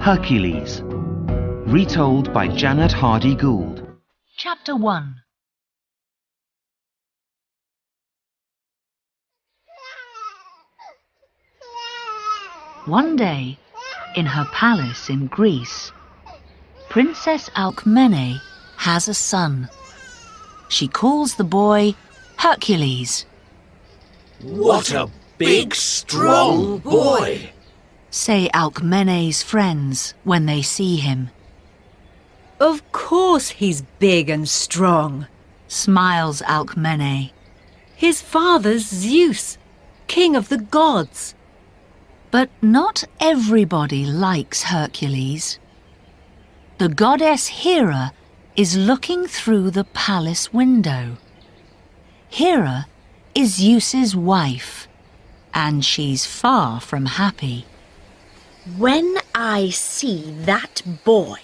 Hercules. Retold by Janet Hardy Gould. Chapter 1. One day, in her palace in Greece, Princess Alcmene has a son. She calls the boy Hercules. What a big, strong boy, say Alcmene's friends when they see him. Of course he's big and strong, Smiles Alcmene. His father's Zeus, king of the gods. But not everybody likes Hercules. The goddess Hera is looking through the palace window. Hera is Zeus's wife, and she's far from happy. When I see that boy,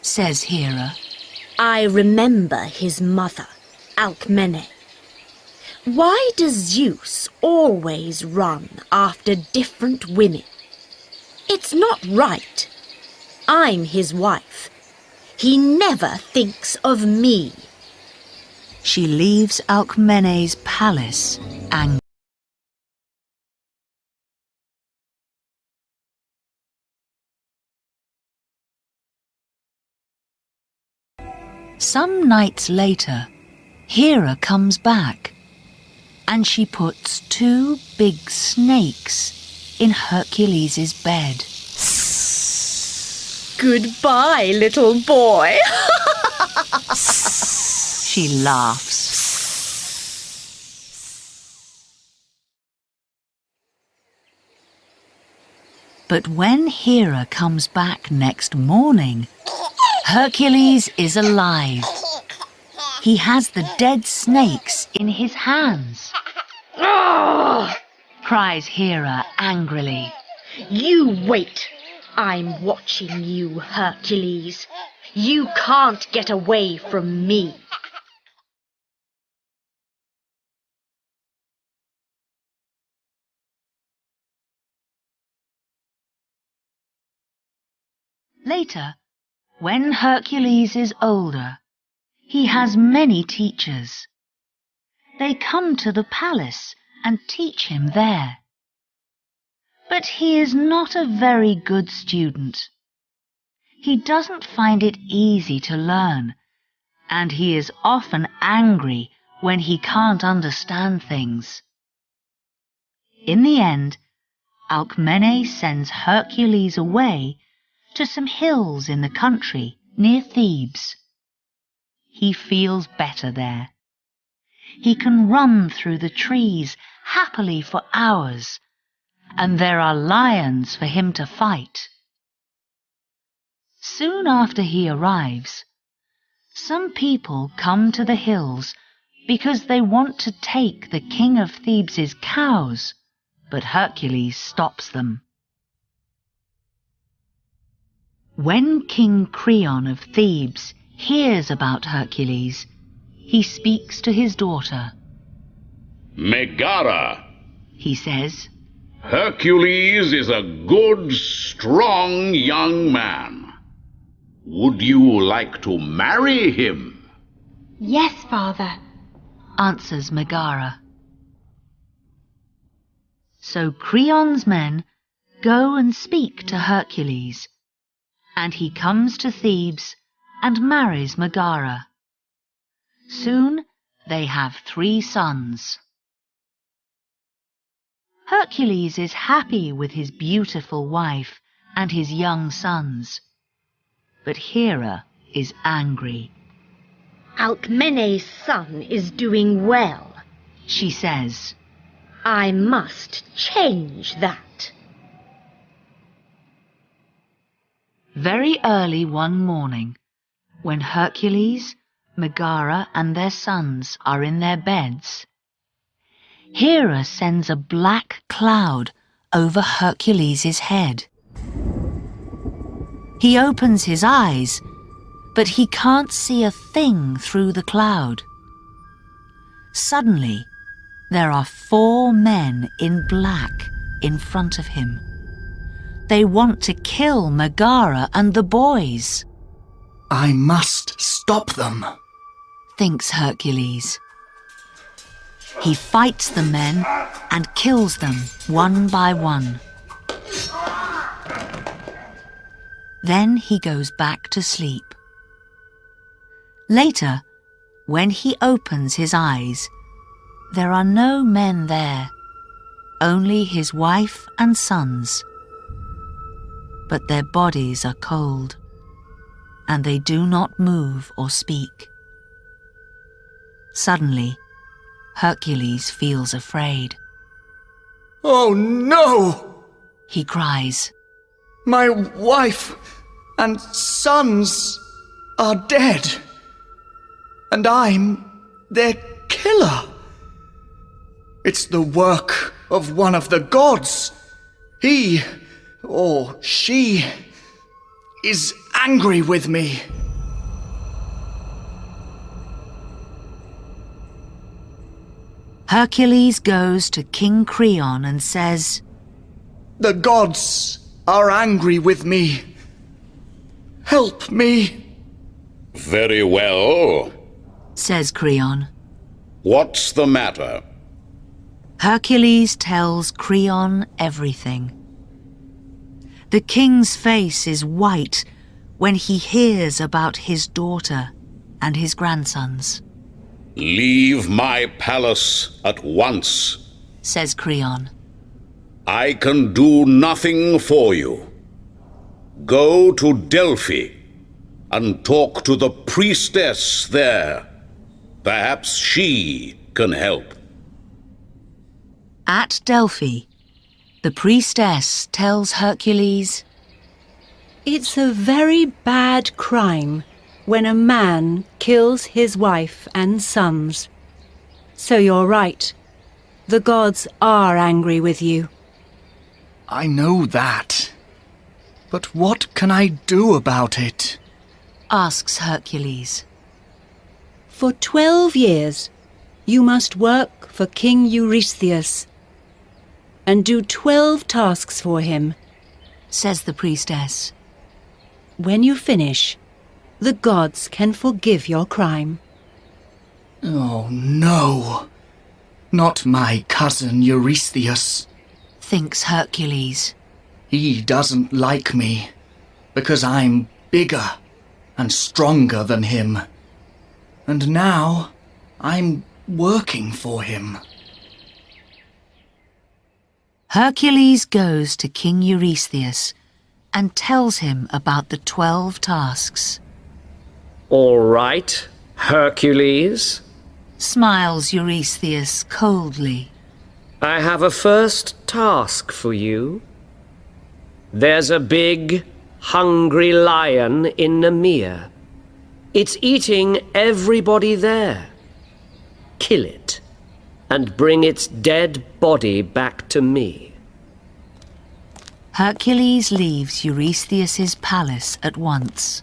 says Hera, I remember his mother, Alcmene. Why does Zeus always run after different women? It's not right. I'm his wife. He never thinks of me. She leaves Alcmene's palace angry. Some nights later, Hera comes back, and she puts 2 big snakes in Hercules' bed. Goodbye, little boy. She laughs. But when Hera comes back next morning, Hercules is alive. He has the dead snakes in his hands. Cries Hera angrily. You wait. I'm watching you, Hercules. You can't get away from me. Later, when Hercules is older, he has many teachers. They come to the palace and teach him there. But he is not a very good student. He doesn't find it easy to learn, and he is often angry when he can't understand things. In the end, Alcmene sends Hercules away to some hills in the country near Thebes. He feels better there. He can run through the trees happily for hours, and there are lions for him to fight. Soon after he arrives, some people come to the hills because they want to take the king of Thebes' cows, but Hercules stops them. When King Creon of Thebes hears about Hercules, he speaks to his daughter. Megara, He says, Hercules is a good, strong young man. Would you like to marry him? Yes, father. answers Megara. So Creon's men go and speak to Hercules, and he comes to Thebes and marries Megara. Soon they have 3 sons. Hercules is happy with his beautiful wife and his young sons. But Hera is angry. Alcmene's son is doing well. She says, I must change that. Very early one morning, when Hercules, Megara and their sons are in their beds, Hera sends a black cloud over Hercules' head. He opens his eyes, but he can't see a thing through the cloud. Suddenly, there are 4 men in black in front of him. They want to kill Megara and the boys, I must stop them. thinks Hercules. He fights the men and kills them one by one. Then he goes back to sleep. Later, when he opens his eyes, there are no men there, only his wife and sons. But their bodies are cold, and they do not move or speak. Suddenly, Hercules feels afraid. Oh no! He cries, My wife and sons are dead, and I'm their killer. It's the work of one of the gods. He, or she, is angry with me. Hercules goes to King Creon and says, The gods are angry with me. Help me. Very well. says Creon. What's the matter? Hercules tells Creon everything. The king's face is white when he hears about his daughter and his grandsons, Leave my palace at once. says Creon. I can do nothing for you. Go to Delphi and talk to the priestess there. Perhaps she can help. At Delphi, the priestess tells Hercules, It's a very bad crime when a man kills his wife and sons. So you're right. The gods are angry with you. I know that. But what can I do about it? asks Hercules. For 12 years, you must work for King Eurystheus and do 12 tasks for him. Says the priestess. When you finish, the gods can forgive your crime. Oh no. Not my cousin Eurystheus. Thinks Hercules. He doesn't like me because I'm bigger and stronger than him. And now I'm working for him. Hercules goes to King Eurystheus and tells him about the 12 tasks. All right, Hercules. Smiles Eurystheus coldly. I have a first task for you. There's a big, hungry lion in Nemea. It's eating everybody there. Kill it and bring its dead body back to me. Hercules leaves Eurystheus's palace at once.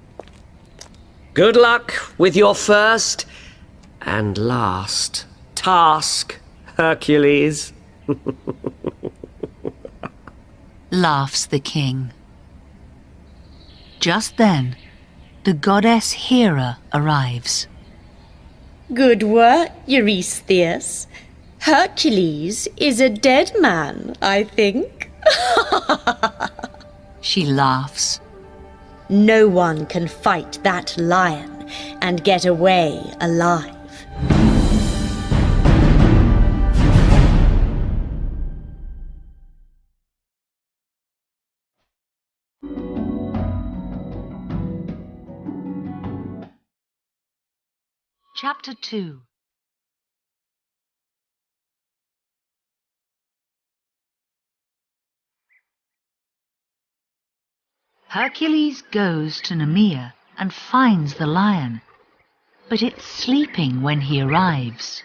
Good luck with your first and last task, Hercules. Laughs the king. Just then, the goddess Hera arrives. Good work, Eurystheus. Hercules is a dead man, I think. She laughs. No one can fight that lion and get away alive. Chapter 2. Hercules goes to Nemea and finds the lion, but it's sleeping when he arrives.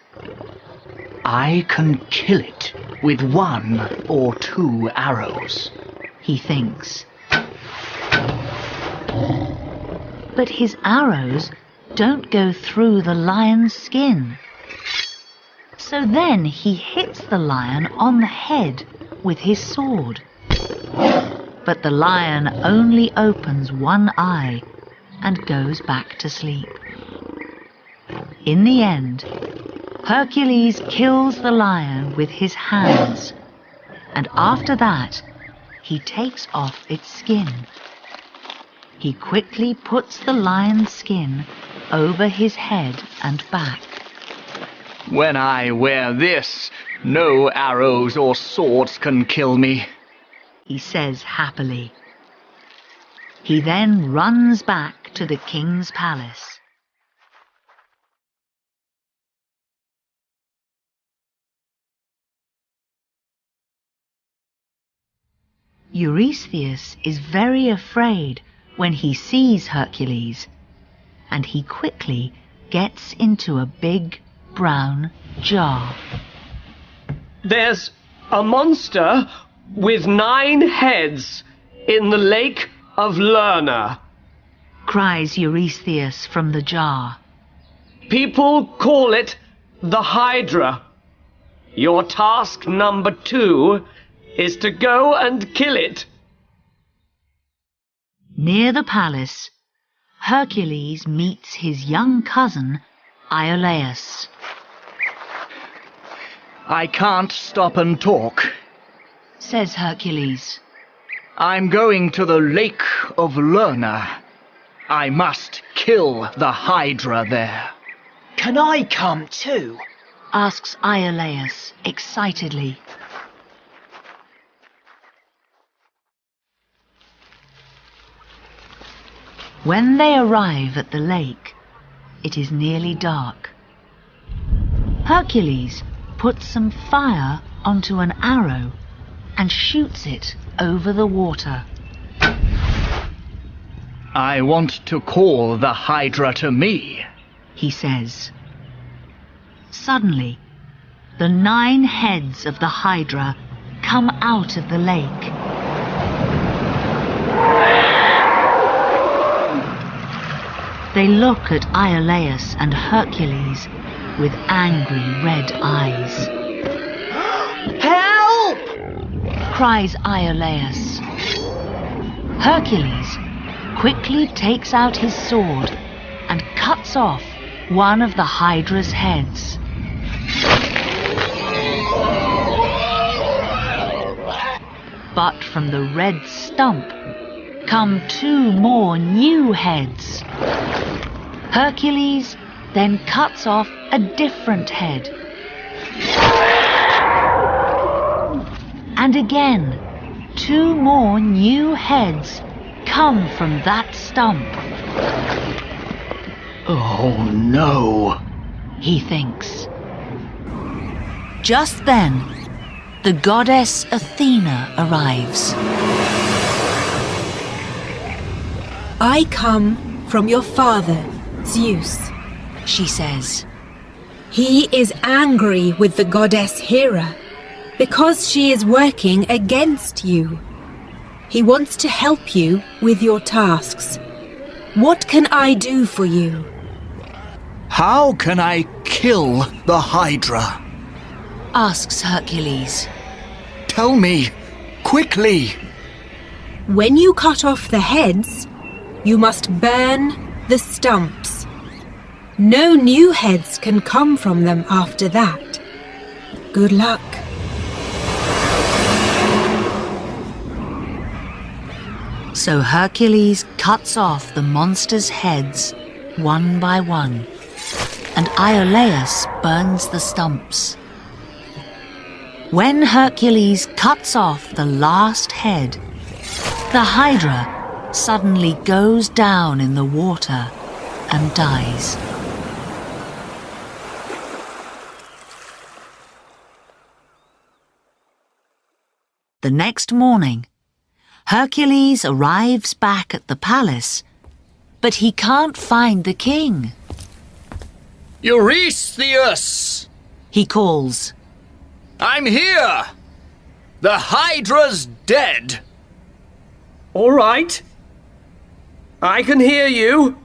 I can kill it with 1 or 2 arrows, He thinks. But his arrows don't go through the lion's skin. So then he hits the lion on the head with his sword. But the lion only opens one eye and goes back to sleep. In the end, Hercules kills the lion with his hands, and after that, he takes off its skin. He quickly puts the lion's skin over his head and back. When I wear this, no arrows or swords can kill me, he says happily. He then runs back to the king's palace. Eurystheus is very afraid when he sees Hercules, and he quickly gets into a big brown jar. There's a monster with 9 heads in the lake of Lerna, cries Eurystheus from the jar. People call it the Hydra. Your task number 2 is to go and kill it. Near the palace, Hercules meets his young cousin, Iolaus. I can't stop and talk, says Hercules. I'm going to the lake of Lerna. I must kill the Hydra there. Can I come too? Asks Iolaus excitedly. When they arrive at the lake, it is nearly dark. Hercules puts some fire onto an arrow and shoots it over the water. I want to call the Hydra to me, he says. Suddenly, the 9 heads of the Hydra come out of the lake. They look at Iolaus and Hercules with angry red eyes. Help! Cries Iolaus. Hercules quickly takes out his sword and cuts off one of the Hydra's heads. But from the red stump come 2 more new heads. Hercules then cuts off a different head. And again, 2 more new heads come from that stump. Oh no, he thinks. Just then, the goddess Athena arrives. I come from your father, Zeus, she says. He is angry with the goddess Hera because she is working against you. He wants to help you with your tasks. What can I do for you? How can I kill the Hydra? Asks Hercules. Tell me, quickly. When you cut off the heads, you must burn the stumps. No new heads can come from them after that. Good luck. So Hercules cuts off the monster's heads one by one, and Iolaus burns the stumps. When Hercules cuts off the last head, the Hydra suddenly goes down in the water and dies. The next morning, Hercules arrives back at the palace, but he can't find the king. Eurystheus! He calls. I'm here! The Hydra's dead! All right. I can hear you,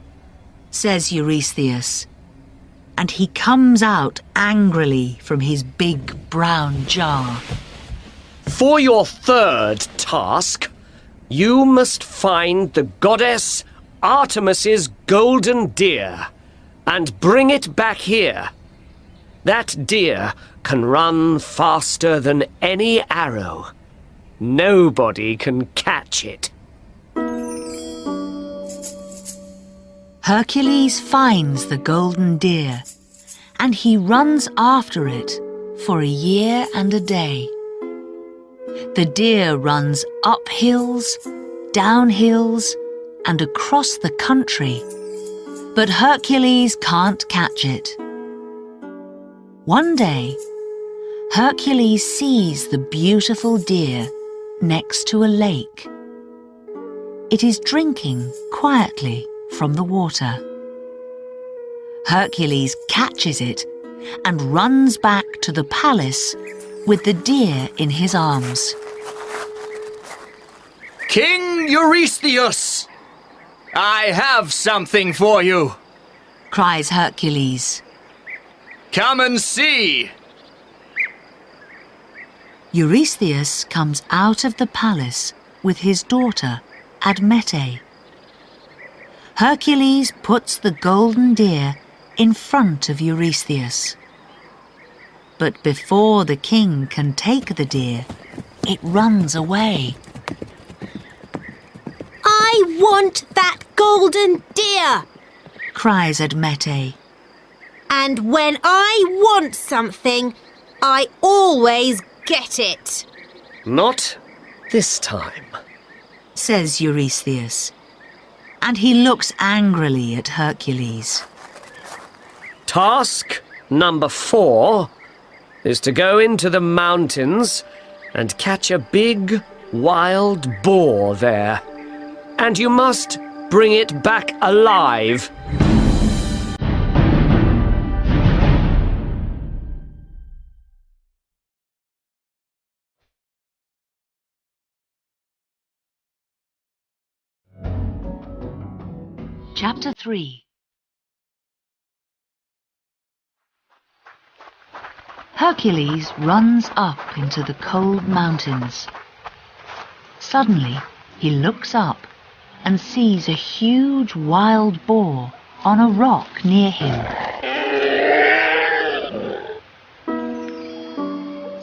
says Eurystheus, and he comes out angrily from his big brown jar. For your 3rd task, You must find the goddess Artemis's golden deer and bring it back here. That deer can run faster than any arrow. Nobody can catch it. Hercules finds the golden deer, and he runs after it for a year and a day. The deer runs up hills, down hills, and across the country, but Hercules can't catch it. One day, Hercules sees the beautiful deer next to a lake. It is drinking quietly from the water. Hercules catches it and runs back to the palace with the deer in his arms. King Eurystheus, I have something for you. Cries Hercules. Come and see. Eurystheus comes out of the palace with his daughter, Admete. Hercules puts the golden deer in front of Eurystheus. But before the king can take the deer, it runs away. I want that golden deer, cries Admete. and when I want something, I always get it. Not this time, says Eurystheus, and he looks angrily at Hercules. Task number 4 is to go into the mountains and catch a big wild boar there. And you must bring it back alive. Chapter 3. Hercules runs up into the cold mountains. Suddenly, he looks up and sees a huge wild boar on a rock near him.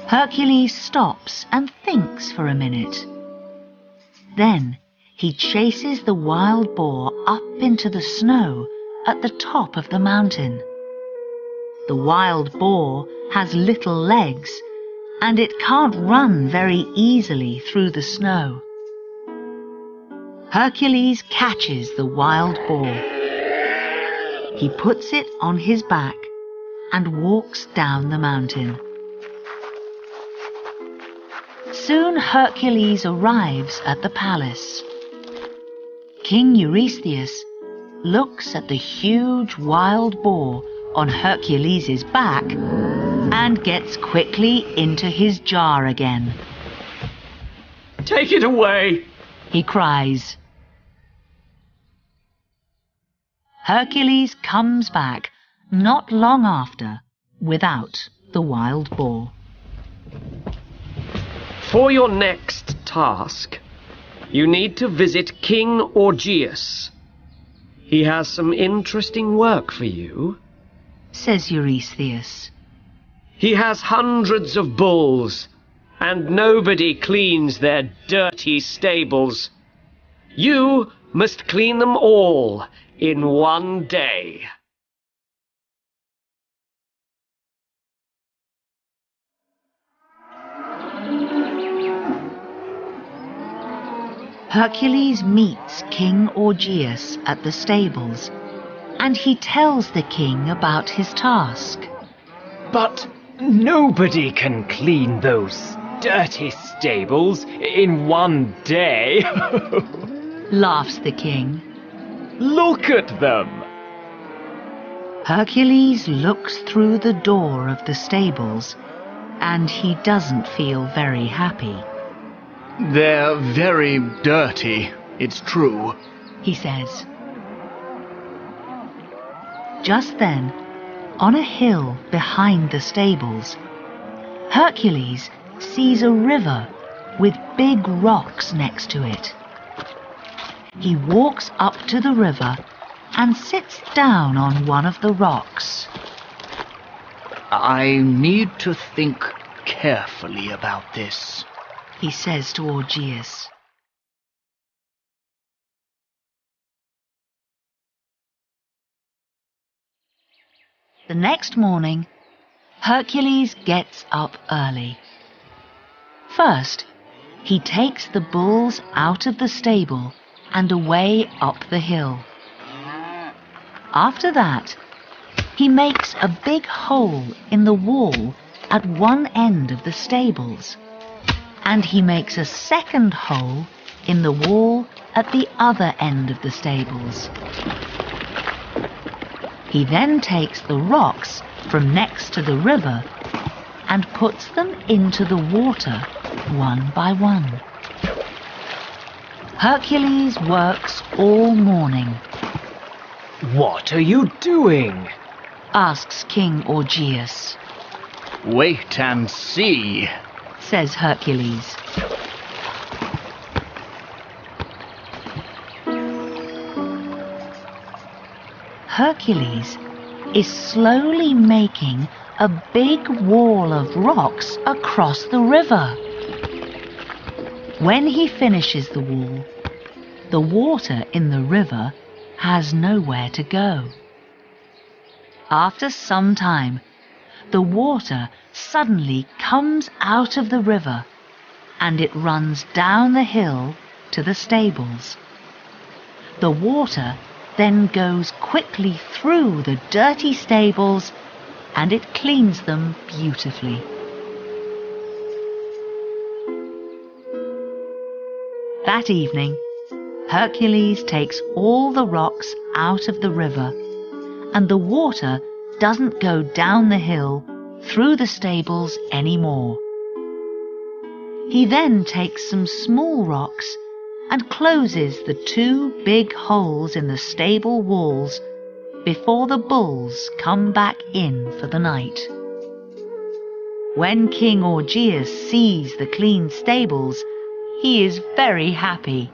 Hercules stops and thinks for a minute. Then he chases the wild boar up into the snow at the top of the mountain. The wild boar has little legs, and it can't run very easily through the snow. Hercules catches the wild boar. He puts it on his back and walks down the mountain. Soon Hercules arrives at the palace. King Eurystheus looks at the huge wild boar on Hercules' back and gets quickly into his jar again. Take it away, he cries. Hercules comes back not long after without the wild boar. For your next task, you need to visit King Augeas. He has some interesting work for you, says Eurystheus. He has hundreds of bulls, and nobody cleans their dirty stables. You must clean them all in one day. Hercules meets King Augeas at the stables, and he tells the king about his task. but nobody can clean those dirty stables in one day. Laughs the king. Look at them. Hercules looks through the door of the stables, and he doesn't feel very happy. They're very dirty, it's true. He says. Just then, on a hill behind the stables, Hercules sees a river with big rocks next to it. He walks up to the river and sits down on one of the rocks. I need to think carefully about this, he says to Augeas. The next morning, Hercules gets up early. First, he takes the bulls out of the stable and away up the hill. After that, he makes a big hole in the wall at one end of the stables, and he makes a second hole in the wall at the other end of the stables. He then takes the rocks from next to the river and puts them into the water one by one. Hercules works all morning. What are you doing? Asks King Augeas. Wait and see, says Hercules. Hercules is slowly making a big wall of rocks across the river. When he finishes the wall, the water in the river has nowhere to go. After some time, the water suddenly comes out of the river and it runs down the hill to the stables. The water then goes quickly through the dirty stables and it cleans them beautifully. That evening, Hercules takes all the rocks out of the river, and the water doesn't go down the hill through the stables anymore. He then takes some small rocks and closes the two big holes in the stable walls before the bulls come back in for the night. When King Augeas sees the clean stables, he is very happy.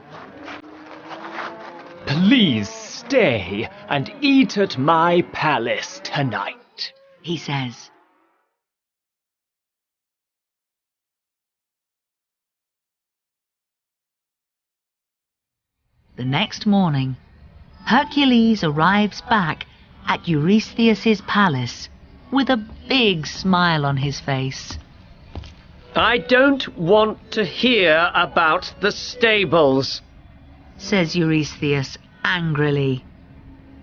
Please stay and eat at my palace tonight, he says. The next morning, Hercules arrives back at Eurystheus's palace with a big smile on his face. I don't want to hear about the stables, says Eurystheus angrily.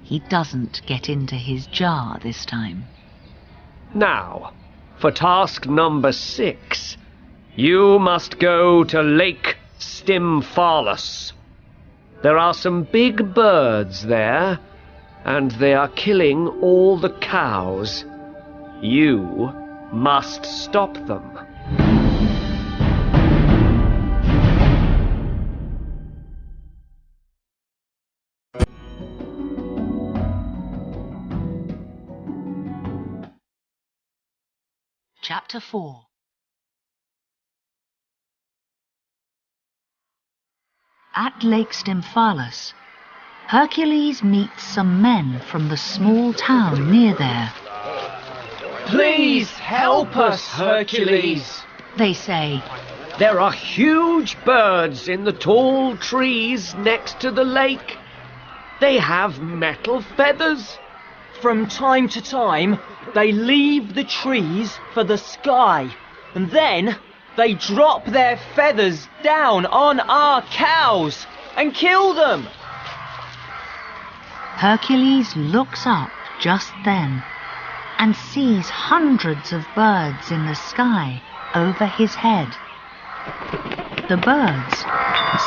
He doesn't get into his jar this time. Now, for task number 6, you must go to Lake Stymphalus. There are some big birds there, and they are killing all the cows. You must stop them. Chapter 4. At Lake Stymphalus, Hercules meets some men from the small town near there. Please help us, Hercules, they say. There are huge birds in the tall trees next to the lake. They have metal feathers. From time to time, they leave the trees for the sky, and then they drop their feathers down on our cows and kill them. Hercules looks up just then and sees hundreds of birds in the sky over his head. The birds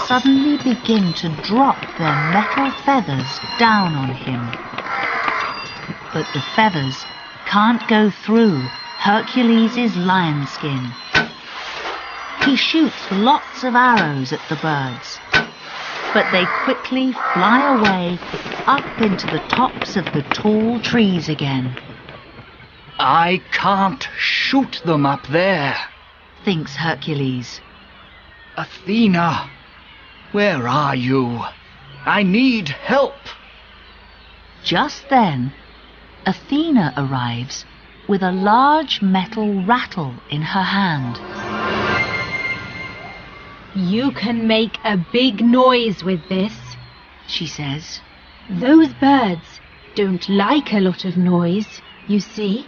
suddenly begin to drop their metal feathers down on him. But the feathers can't go through Hercules' lion skin. He shoots lots of arrows at the birds, but they quickly fly away up into the tops of the tall trees again. I can't shoot them up there, thinks Hercules. Athena, where are you? I need help. Just then, Athena arrives with a large metal rattle in her hand. You can make a big noise with this, She says. Those birds don't like a lot of noise, you see.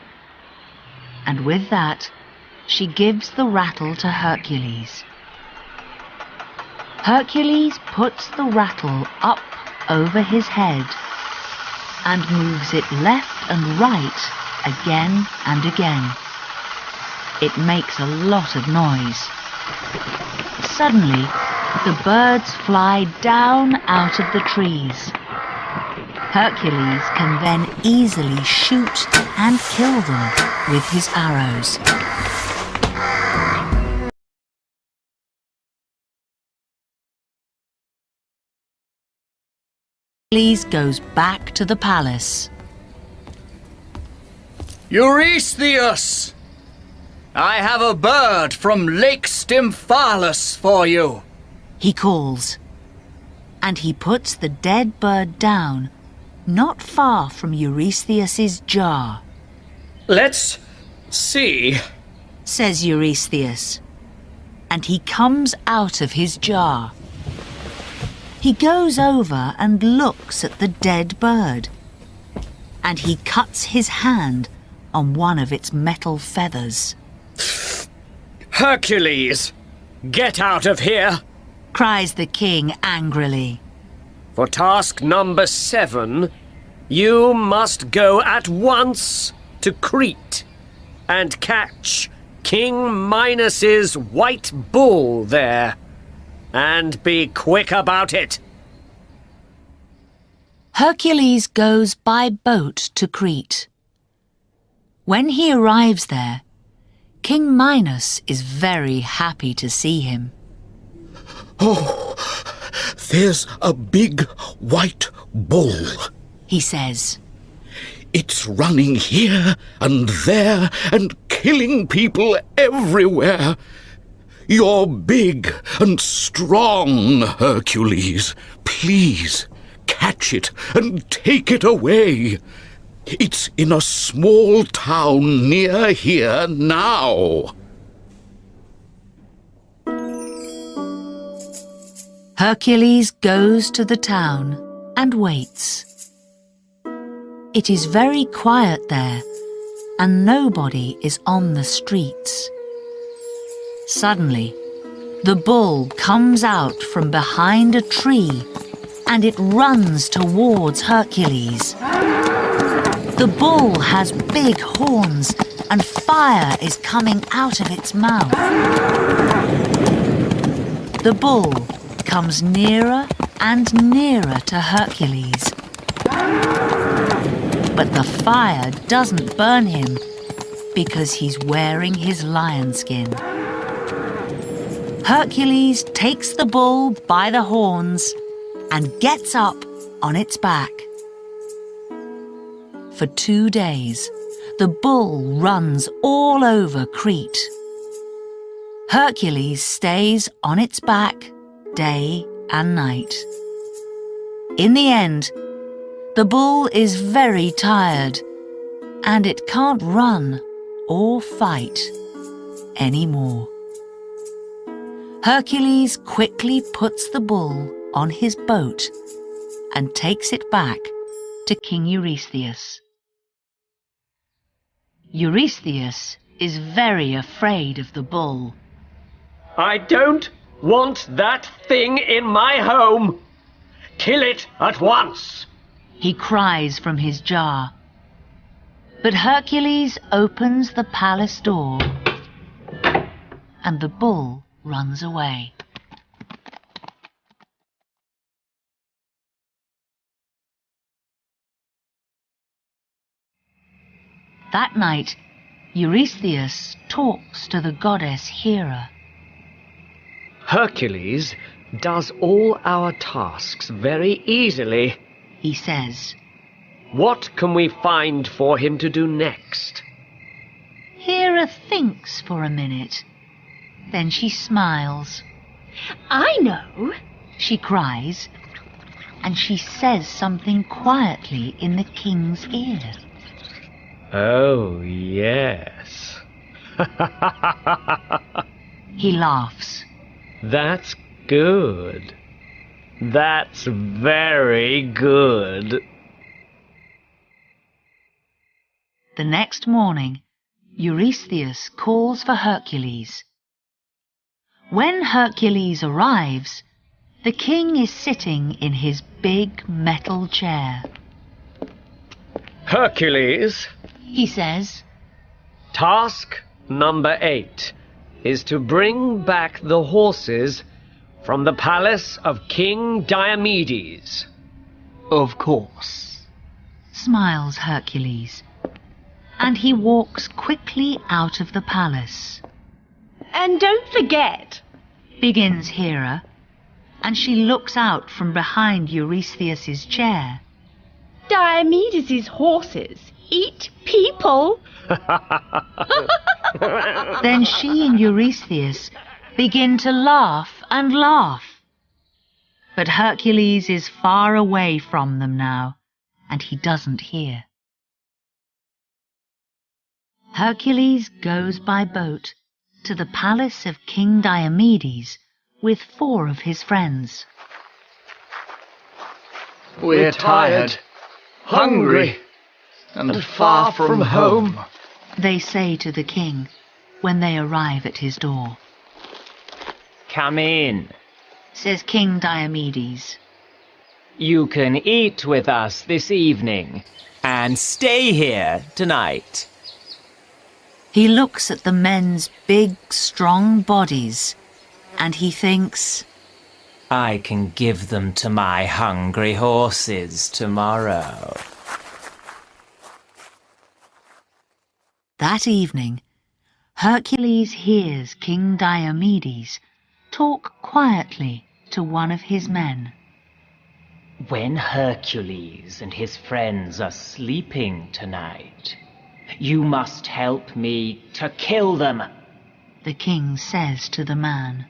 And with that, she gives the rattle to Hercules. Hercules puts the rattle up over his head and moves it left and right again and again. It makes a lot of noise. Suddenly, the birds fly down out of the trees. Hercules can then easily shoot and kill them with his arrows. Hercules goes back to the palace. Eurystheus! I have a bird from Lake Stymphalus for you. He calls, and he puts the dead bird down not far from Eurystheus's jar. Let's see, Says Eurystheus, and he comes out of his jar. He goes over and looks at the dead bird, and he cuts his hand on one of its metal feathers. Hercules, get out of here. Cries the king angrily. For task number 7, you must go at once to Crete and catch King Minos's white bull there. And be quick about it. Hercules goes by boat to Crete. When he arrives there, King Minos is very happy to see him. Oh, there's a big white bull, He says. It's running here and there and killing people everywhere. You're big and strong, Hercules. Please, catch it and take it away. It's in a small town near here now. Hercules goes to the town and waits. It is very quiet there, and nobody is on the streets. Suddenly, the bull comes out from behind a tree and it runs towards Hercules. The bull has big horns and fire is coming out of its mouth. The bull comes nearer and nearer to Hercules. But the fire doesn't burn him because he's wearing his lion skin. Hercules takes the bull by the horns and gets up on its back. For 2 days, the bull runs all over Crete. Hercules stays on its back day and night. In the end, the bull is very tired and it can't run or fight anymore. Hercules quickly puts the bull on his boat and takes it back to King Eurystheus. Eurystheus is very afraid of the bull. I don't want that thing in my home. Kill it at once. He cries from his jar. But Hercules opens the palace door and the bull runs away. That night, Eurystheus talks to the goddess Hera. Hercules does all our tasks very easily, He says. What can we find for him to do next? Hera thinks for a minute. Then she smiles. I know. She cries. and she says something quietly in the king's ear. Oh, yes. He laughs. That's good. That's very good. The next morning, Eurystheus calls for Hercules. When Hercules arrives, the king is sitting in his big metal chair. Hercules, He says, task number 8 is to bring back the horses from the palace of King Diomedes. Of course. smiles Hercules, and he walks quickly out of the palace. And don't forget, Begins Hera, and she looks out from behind Eurystheus's chair. Diomedes' horses eat people. Then she and Eurystheus begin to laugh and laugh. But Hercules is far away from them now, and he doesn't hear. Hercules goes by boat to the palace of King Diomedes with 4 of his friends. We're tired, hungry, and far from home. They say to the king when they arrive at his door. Come in. Says King Diomedes. You can eat with us this evening and stay here tonight. He looks at the men's big, strong bodies, and he thinks, I can give them to my hungry horses tomorrow. That evening, Hercules hears King Diomedes talk quietly to one of his men. When Hercules and his friends are sleeping tonight, you must help me to kill them. The king says to the man.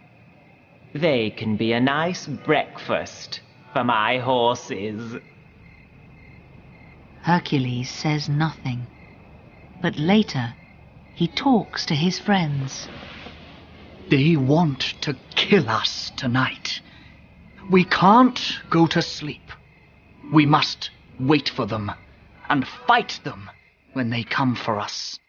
They can be a nice breakfast for my horses. Hercules says nothing, but later he talks to his friends. They want to kill us tonight. We can't go to sleep. We must wait for them and fight them when they come for us.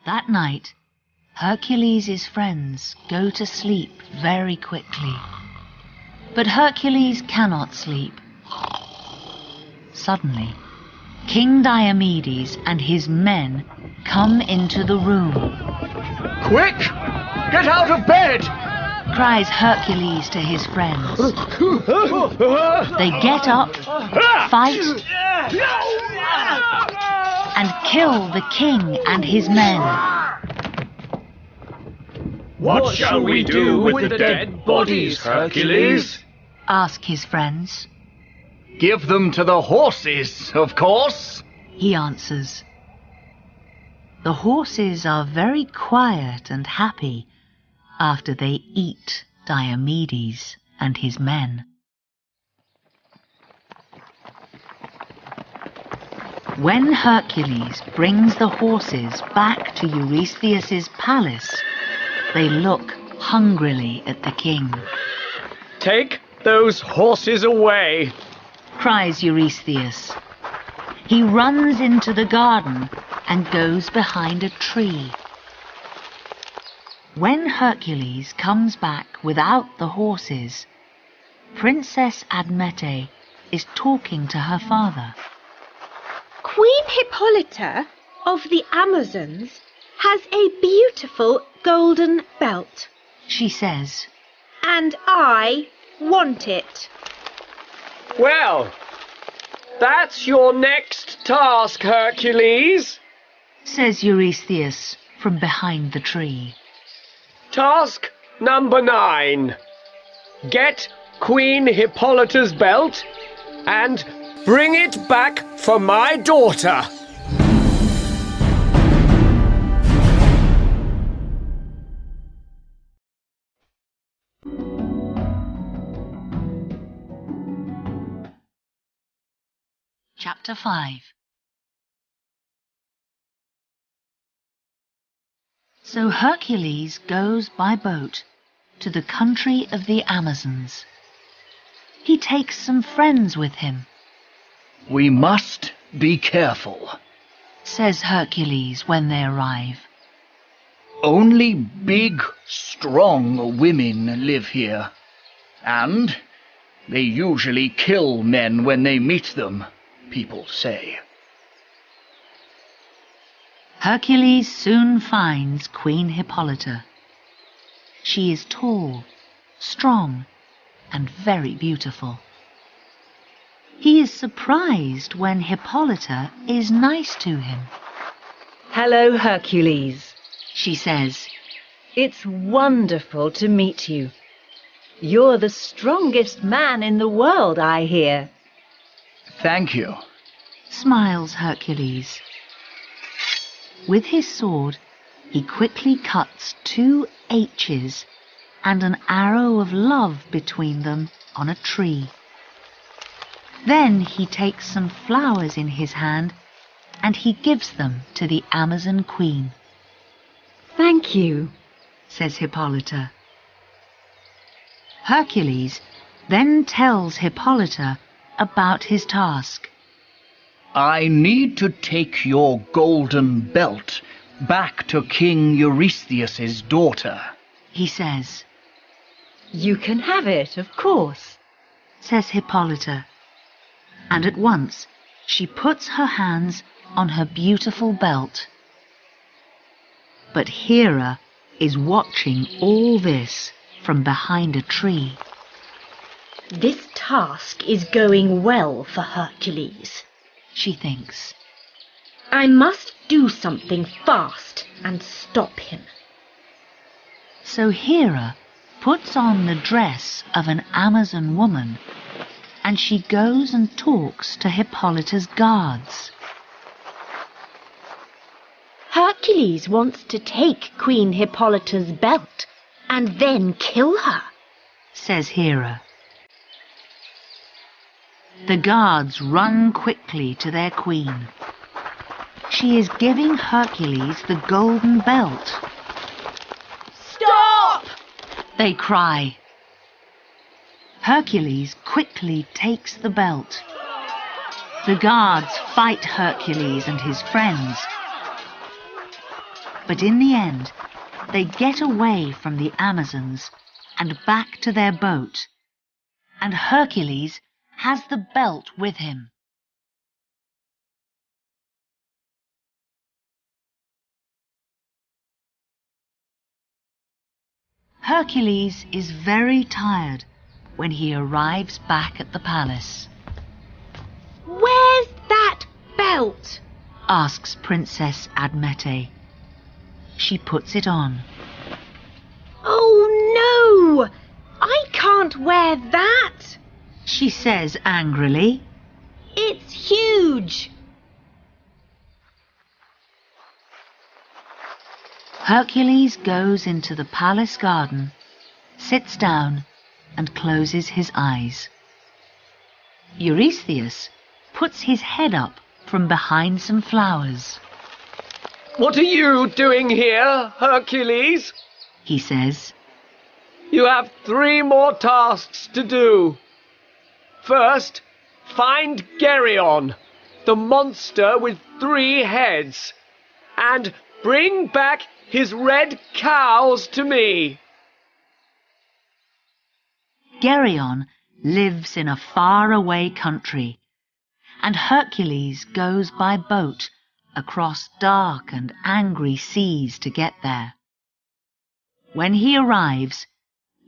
That night, Hercules' friends go to sleep very quickly. But Hercules cannot sleep. Suddenly, King Diomedes and his men come into the room. Quick! Get out of bed! Cries Hercules to his friends. They get up, fight, and kill the king and his men. What shall we do with the dead bodies, Hercules? Ask his friends. Give them to the horses, of course. He answers. The horses are very quiet and happy after they eat Diomedes and his men. When Hercules brings the horses back to Eurystheus's palace, they look hungrily at the king. Take those horses away. Cries Eurystheus. He runs into the garden and goes behind a tree. When Hercules comes back without the horses, Princess Admete is talking to her father. Queen Hippolyta of the Amazons has a beautiful golden belt, She says, and I want it. Well, that's your next task, Hercules. Says Eurystheus from behind the tree. Task number 9. Get Queen Hippolyta's belt and bring it back for my daughter. Chapter 5. So Hercules goes by boat to the country of the Amazons. He takes some friends with him. We must be careful, says Hercules when they arrive. Only big, strong women live here, and they usually kill men when they meet them, people say. Hercules soon finds Queen Hippolyta. She is tall, strong, and very beautiful. He is surprised when Hippolyta is nice to him. Hello, Hercules, she says. It's wonderful to meet you. You're the strongest man in the world, I hear. Thank you, smiles Hercules. With his sword, he quickly cuts 2 H's and an arrow of love between them on a tree. Then he takes some flowers in his hand and he gives them to the Amazon queen. Thank you, says Hippolyta. Hercules then tells Hippolyta about his task. I need to take your golden belt back to King Eurystheus' daughter, he says. You can have it, of course, says Hippolyta. And at once she puts her hands on her beautiful belt. But Hera is watching all this from behind a tree. This task is going well for Hercules, she thinks. I must do something fast and stop him. So Hera puts on the dress of an Amazon woman and she goes and talks to Hippolyta's guards. Hercules wants to take Queen Hippolyta's belt and then kill her, says Hera. The guards run quickly to their queen. She is giving Hercules the golden belt. Stop! They cry. Hercules quickly takes the belt. The guards fight Hercules and his friends. But in the end, they get away from the Amazons and back to their boat, and Hercules has the belt with him. Hercules is very tired when he arrives back at the palace. Where's that belt? Asks Princess Admete. She puts it on. Oh no! I can't wear that! She says angrily. It's huge! Hercules goes into the palace garden, sits down and closes his eyes. Eurystheus puts his head up from behind some flowers. What are you doing here, Hercules? He says. You have 3 more tasks to do. First, find Geryon, the monster with 3 heads, and bring back his red cows to me. Geryon lives in a faraway country, and Hercules goes by boat across dark and angry seas to get there. When he arrives,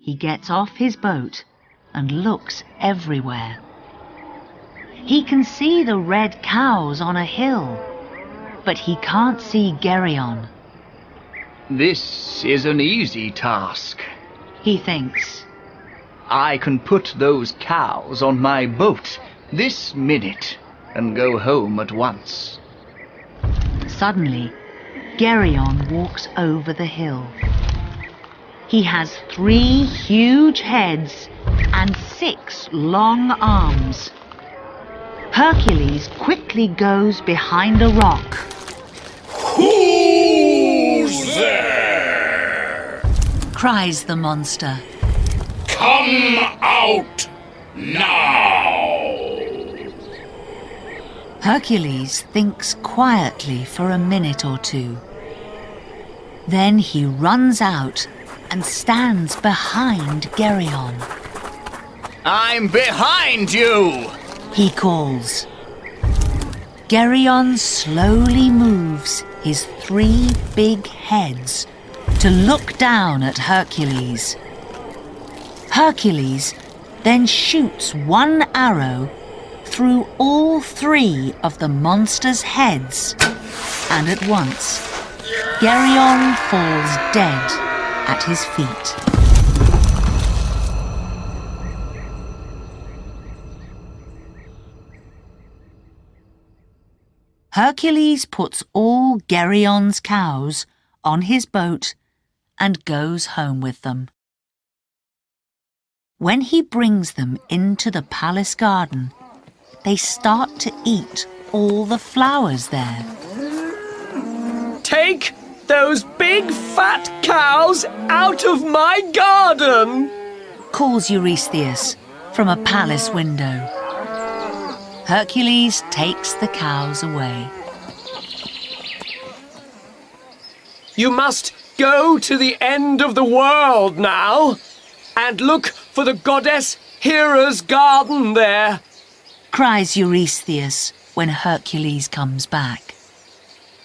he gets off his boat and looks everywhere. He can see the red cows on a hill, but he can't see Geryon. This is an easy task, he thinks. I can put those cows on my boat this minute and go home at once. Suddenly, Geryon walks over the hill. He has 3 huge heads and 6 long arms. Hercules quickly goes behind a rock. Who's there? Cries the monster. Come out now! Hercules thinks quietly for a minute or two. Then he runs out and stands behind Geryon. I'm behind you! He calls. Geryon slowly moves his 3 big heads to look down at Hercules. Hercules then shoots 1 arrow through all 3 of the monster's heads, and at once Geryon falls dead at his feet. Hercules puts all Geryon's cows on his boat and goes home with them. When he brings them into the palace garden, they start to eat all the flowers there. Take those big fat cows out of my garden! Calls Eurystheus from a palace window. Hercules takes the cows away. You must go to the end of the world now and look for the goddess Hera's garden there, cries Eurystheus when Hercules comes back.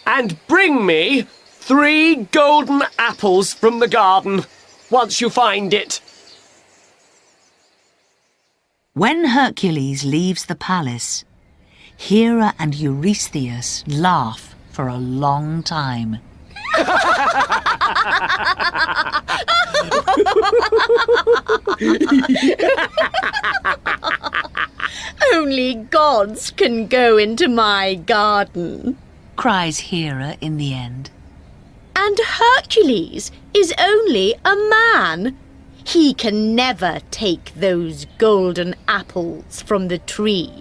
and bring me 3 golden apples from the garden once you find it. When Hercules leaves the palace, Hera and Eurystheus laugh for a long time. Only gods can go into my garden, cries Hera in the end. and Hercules is only a man. He can never take those golden apples from the tree.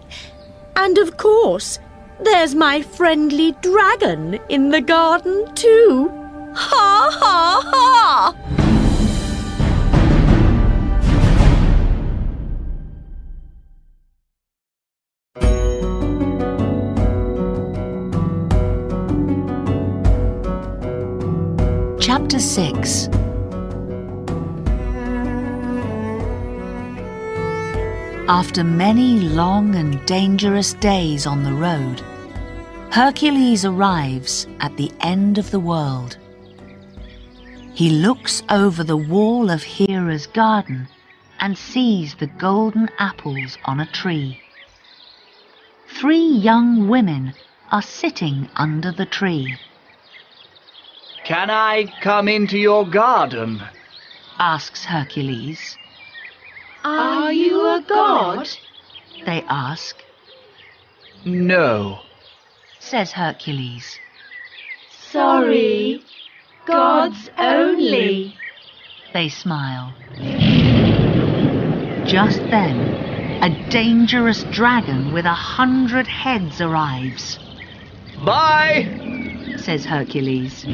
And of course, there's my friendly dragon in the garden too. Ha ha ha! Chapter 6. After many long and dangerous days on the road, Hercules arrives at the end of the world. He looks over the wall of Hera's garden and sees the golden apples on a tree. 3 young women are sitting under the tree. Can I come into your garden? Asks Hercules. Are you a god? They ask. No. Says Hercules. Sorry, gods only. They smile. Just then, a dangerous dragon with 100 heads arrives. Bye! Says Hercules.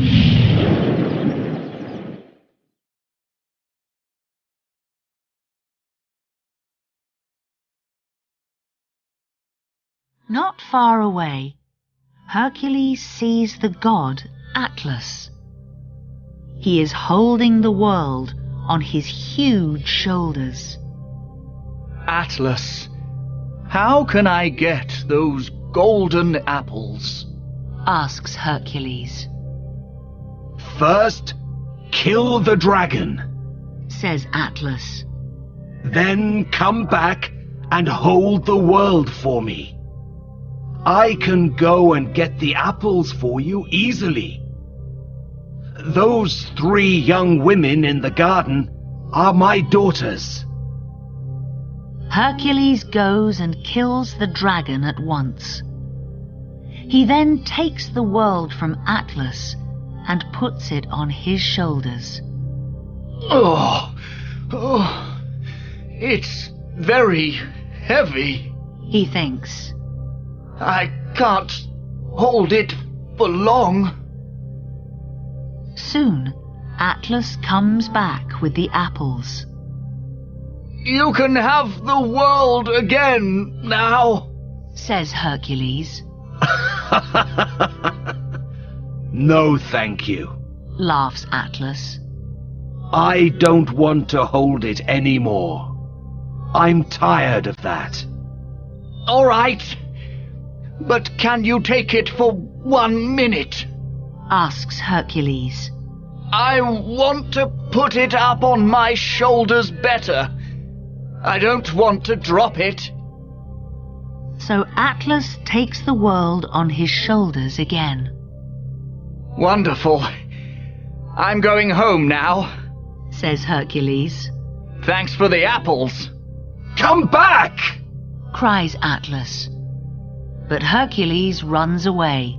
Not far away, Hercules sees the god Atlas. He is holding the world on his huge shoulders. Atlas, how can I get those golden apples? Asks Hercules. First, kill the dragon. Says Atlas. Then come back and hold the world for me. I can go and get the apples for you easily. Those 3 young women in the garden are my daughters. Hercules goes and kills the dragon at once. He then takes the world from Atlas and puts it on his shoulders. Oh, it's very heavy. He thinks. I can't hold it for long. Soon, Atlas comes back with the apples. You can have the world again now, says Hercules. No, thank you. Laughs Atlas. I don't want to hold it anymore. I'm tired of that. All right, but can you take it for 1 minute? Asks Hercules. I want to put it up on my shoulders better. I don't want to drop it. So Atlas takes the world on his shoulders again. Wonderful. I'm going home now, says Hercules. Thanks for the apples. Come back! Cries Atlas. But Hercules runs away.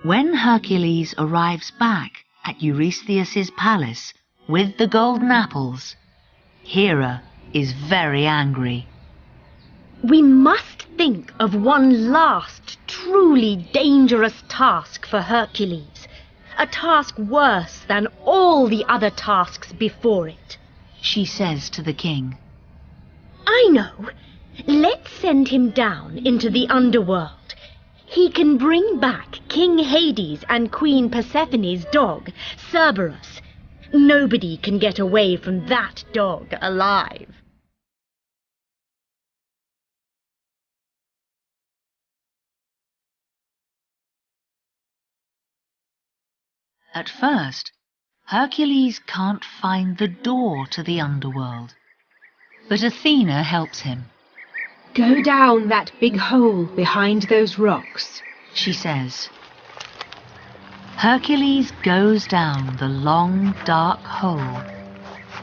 When Hercules arrives back at Eurystheus' palace with the golden apples, Hera is very angry. We must think of one last truly dangerous task for Hercules, a task worse than all the other tasks before it, she says to the king. I know. Let's send him down into the underworld. He can bring back King Hades and Queen Persephone's dog, Cerberus. Nobody can get away from that dog alive. At first, Hercules can't find the door to the underworld, but Athena helps him. Go down that big hole behind those rocks, she says. Hercules goes down the long, dark hole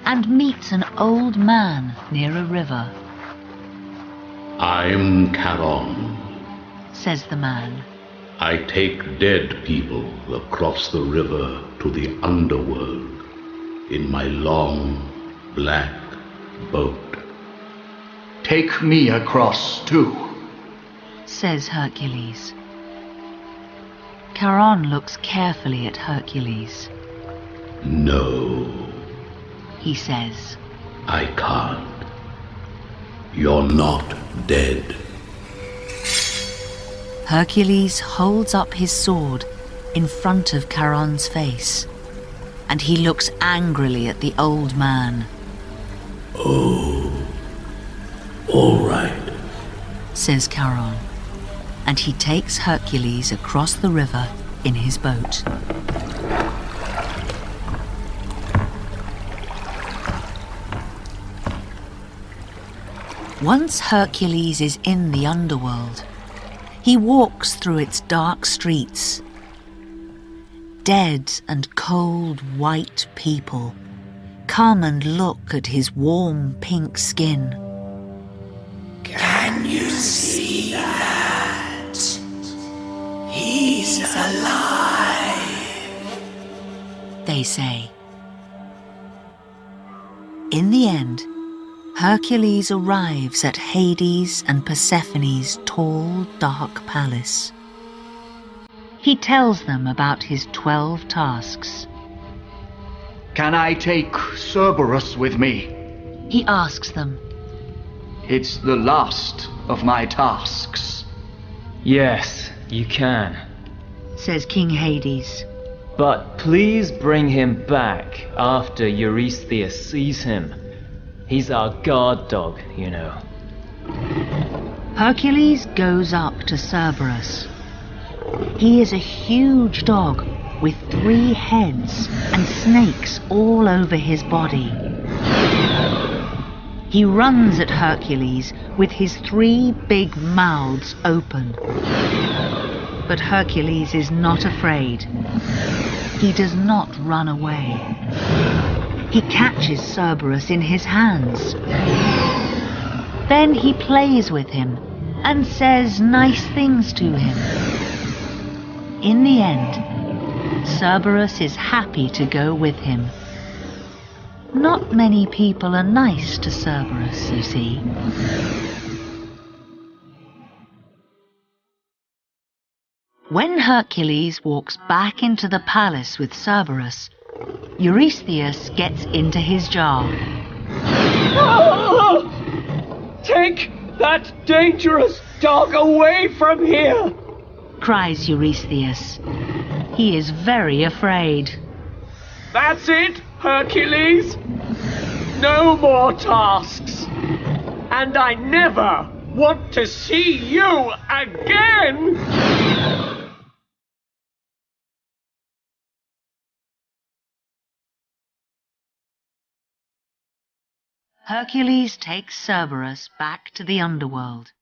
and meets an old man near a river. I'm Charon, says the man. I take dead people across the river to the underworld in my long, black boat. Take me across, too, says Hercules. Charon looks carefully at Hercules. No, he says. I can't. You're not dead. Hercules holds up his sword in front of Charon's face, and he looks angrily at the old man. Oh, all right, says Charon, and he takes Hercules across the river in his boat. Once Hercules is in the underworld, he walks through its dark streets. Dead and cold white people come and look at his warm pink skin. Can you see that? He's alive, they say. In the end, Hercules arrives at Hades and Persephone's tall, dark palace. He tells them about his 12 tasks. Can I take Cerberus with me? He asks them. It's the last of my tasks. Yes, you can, says King Hades. but please bring him back after Eurystheus sees him. He's our guard dog, you know. Hercules goes up to Cerberus. He is a huge dog with 3 heads and snakes all over his body. He runs at Hercules with his 3 big mouths open. But Hercules is not afraid. He does not run away. He catches Cerberus in his hands. Then he plays with him and says nice things to him. In the end, Cerberus is happy to go with him. Not many people are nice to Cerberus, you see. When Hercules walks back into the palace with Cerberus, Eurystheus gets into his jar. Ah! Take that dangerous dog away from here! Cries Eurystheus. He is very afraid. That's it, Hercules! No more tasks! And I never want to see you again! Hercules takes Cerberus back to the underworld.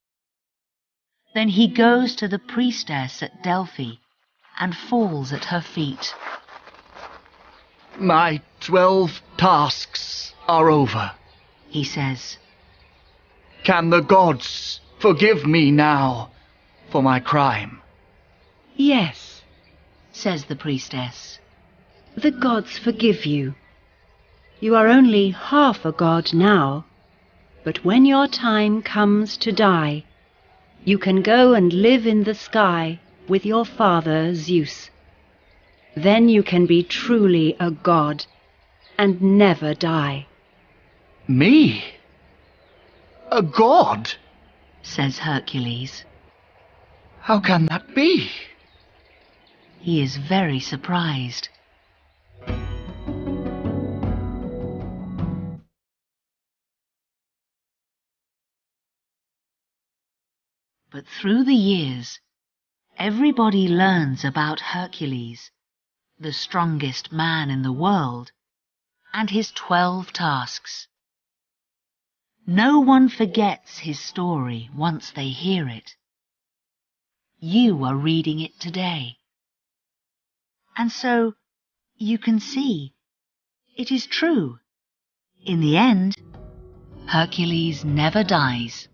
Then he goes to the priestess at Delphi and falls at her feet. My 12 tasks are over, He says. Can the gods forgive me now for my crime? Yes, Says the priestess. the gods forgive you. You are only half a god now, but when your time comes to die, you can go and live in the sky with your father Zeus. Then you can be truly a god and never die. Me? A god? Says Hercules. How can that be? He is very surprised. But through the years, everybody learns about Hercules, the strongest man in the world, and his 12 tasks. No one forgets his story once they hear it. You are reading it today. And so you can see it is true. In the end, Hercules never dies.